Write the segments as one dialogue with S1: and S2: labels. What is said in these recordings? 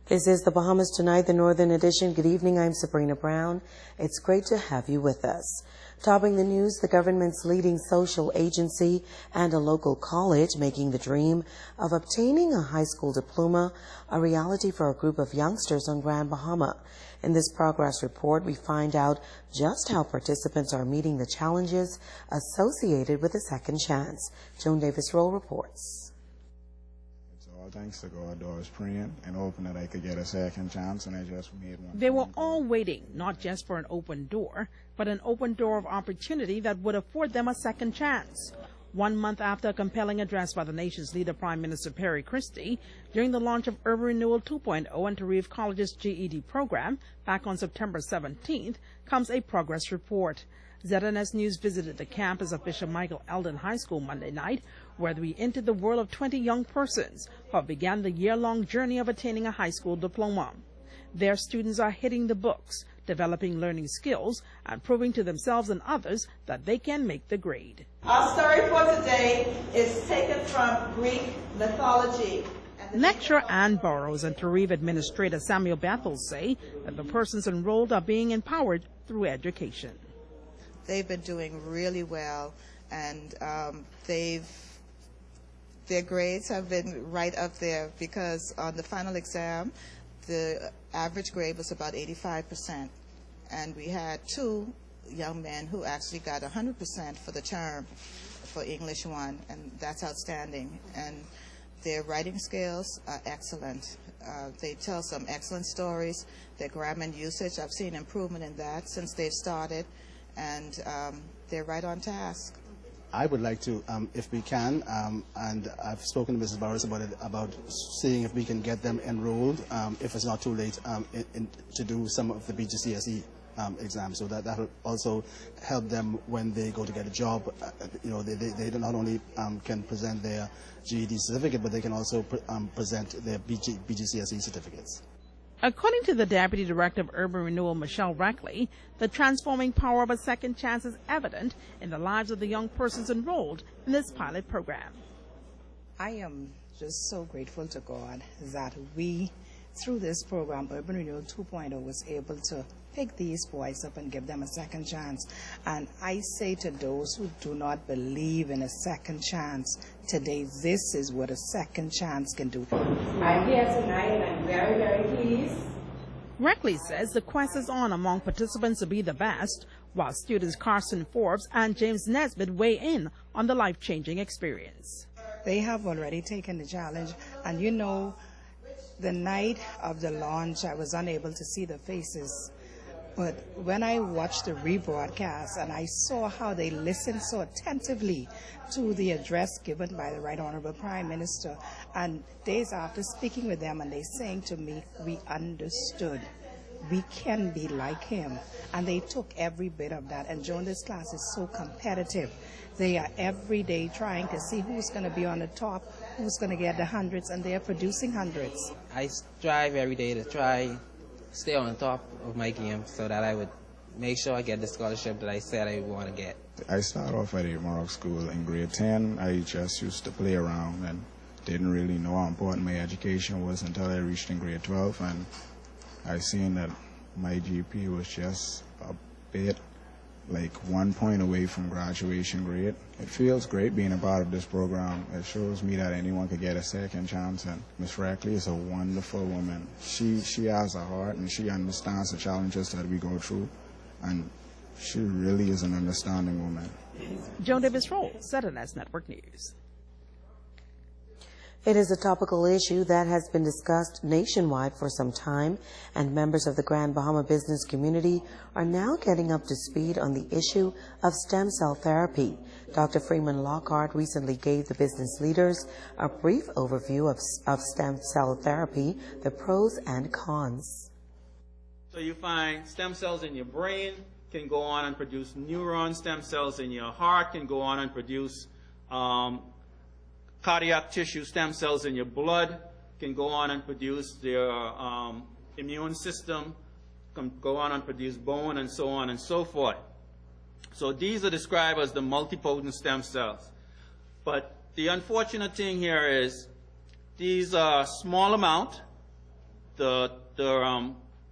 S1: This is the Bahamas Tonight, the Northern Edition. Good evening, I'm Sabrina Brown. It's great to have you with us. Topping the news, the government's leading social agency and a local college making the dream of obtaining a high school diploma a reality for a group of youngsters on Grand Bahama. In this progress report, we find out just how participants are meeting the challenges associated with a second chance. Joan Davis-Roll reports.
S2: Thanks to God, I was praying and hoping that I could get a second chance, and I just made one.
S3: They were all waiting, not just for an open door, but an open door of opportunity that would afford them a second chance. 1 month after a compelling address by the nation's leader, Prime Minister Perry Christie, during the launch of Urban Renewal 2.0 and Tarif College's GED program back on September 17th, comes a progress report. ZNS News visited the campus of Bishop Michael Eldon High School Monday night, where we entered the world of 20 young persons who began the year-long journey of attaining a high school diploma. Their students are hitting the books, developing learning skills, and proving to themselves and others that they can make the grade.
S4: Our story for today is taken from Greek mythology.
S3: Lecturer Ann Burrows and Tarif Administrator Samuel Bethel say that the persons enrolled are being empowered through education.
S5: They've been doing really well, and their grades have been right up there, because on the final exam, the average grade was about 85%. And we had 2 young men who actually got 100% for the term for English 1, and that's outstanding. And their writing skills are excellent. They tell some excellent stories. Their grammar and usage, I've seen improvement in that since they've started, and they're right on task.
S6: I would like to, if we can, and I've spoken to Mrs. Burrows about it, about seeing if we can get them enrolled, if it's not too late, to do some of the BGCSE exams, so that will also help them when they go to get a job. They not only can present their GED certificate, but they can also present their BGCSE certificates.
S3: According to the Deputy Director of Urban Renewal, Michelle Reckley, the transforming power of a second chance is evident in the lives of the young persons enrolled in this pilot program.
S7: I am just so grateful to God that we, through this program, Urban Renewal 2.0, was able to pick these boys up and give them a second chance. And I say to those who do not believe in a second chance, today this is what a second chance can do.
S4: I'm here tonight and I'm very, very pleased.
S3: Reckley says the quest is on among participants to be the best, while students Carson Forbes and James Nesbitt weigh in on the life-changing experience.
S7: They have already taken the challenge, and you know, the night of the launch I was unable to see the faces. But when I watched the rebroadcast and I saw how they listened so attentively to the address given by the Right Honorable Prime Minister, and days after speaking with them and they saying to me, we understood, we can be like him. And they took every bit of that. And Joan, this class is so competitive. They are every day trying to see who's going to be on the top, who's going to get the hundreds, and they are producing hundreds.
S8: I strive every day to stay on the top of my game so that I would make sure I get the scholarship that I said I want to get.
S2: I started off at a Morocco school in grade 10. I just used to play around and didn't really know how important my education was until I reached in grade 12, and I seen that my GP was just a bit like 1 point away from graduation grade. It feels great being a part of this program. It shows me that anyone could get a second chance, and Ms. Reckley is a wonderful woman. She has a heart and she understands the challenges that we go through, and she really is an understanding woman.
S3: Joan Davis-Roll, ZNS Network News.
S1: It is a topical issue that has been discussed nationwide for some time, and members of the Grand Bahama business community are now getting up to speed on the issue of stem cell therapy. Dr. Freeman Lockhart recently gave the business leaders a brief overview of stem cell therapy, the pros and cons.
S9: So you find stem cells in your brain can go on and produce neuron stem cells in your heart, can go on and produce cardiac tissue stem cells in your blood, can go on and produce their immune system, can go on and produce bone, and so on and so forth. So these are described as the multipotent stem cells. But the unfortunate thing here is these are small amount, the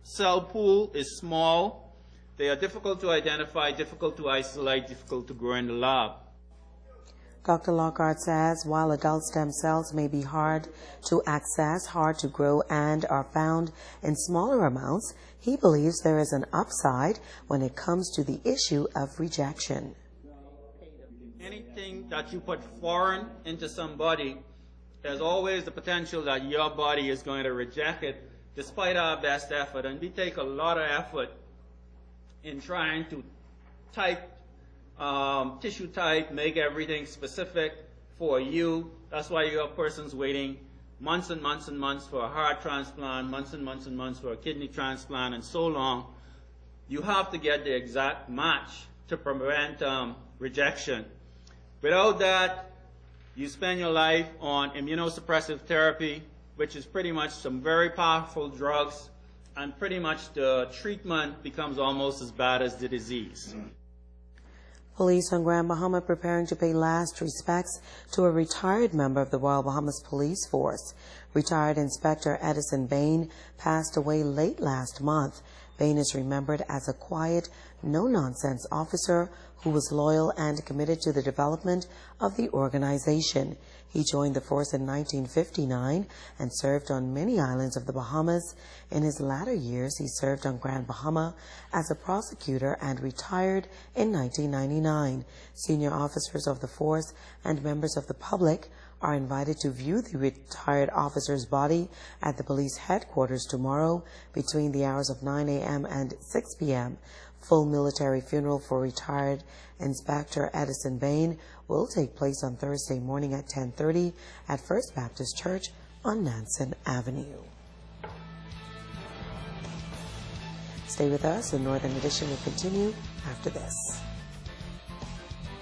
S9: cell pool is small. They are difficult to identify, difficult to isolate, difficult to grow in the lab.
S1: Dr. Lockhart says while adult stem cells may be hard to access, hard to grow, and are found in smaller amounts, he believes there is an upside when it comes to the issue of rejection.
S9: Anything that you put foreign into somebody, there's always the potential that your body is going to reject it despite our best effort. And we take a lot of effort in trying to tissue type, make everything specific for you. That's why you have persons waiting months and months and months for a heart transplant, months and months and months for a kidney transplant, and so long. You have to get the exact match to prevent rejection. Without that, you spend your life on immunosuppressive therapy, which is pretty much some very powerful drugs, and pretty much the treatment becomes almost as bad as the disease.
S1: Police on Grand Bahama preparing to pay last respects to a retired member of the Royal Bahamas Police Force. Retired Inspector Edison Bain passed away late last month. Bain is remembered as a quiet, no-nonsense officer who was loyal and committed to the development of the organization. He joined the force in 1959 and served on many islands of the Bahamas. In his latter years, he served on Grand Bahama as a prosecutor and retired in 1999. Senior officers of the force and members of the public are invited to view the retired officer's body at the police headquarters tomorrow between the hours of 9 a.m. and 6 p.m. Full military funeral for retired Inspector Edison Bain will take place on Thursday morning at 10:30 at First Baptist Church on Nansen Avenue. Stay with us. The Northern Edition will continue after this.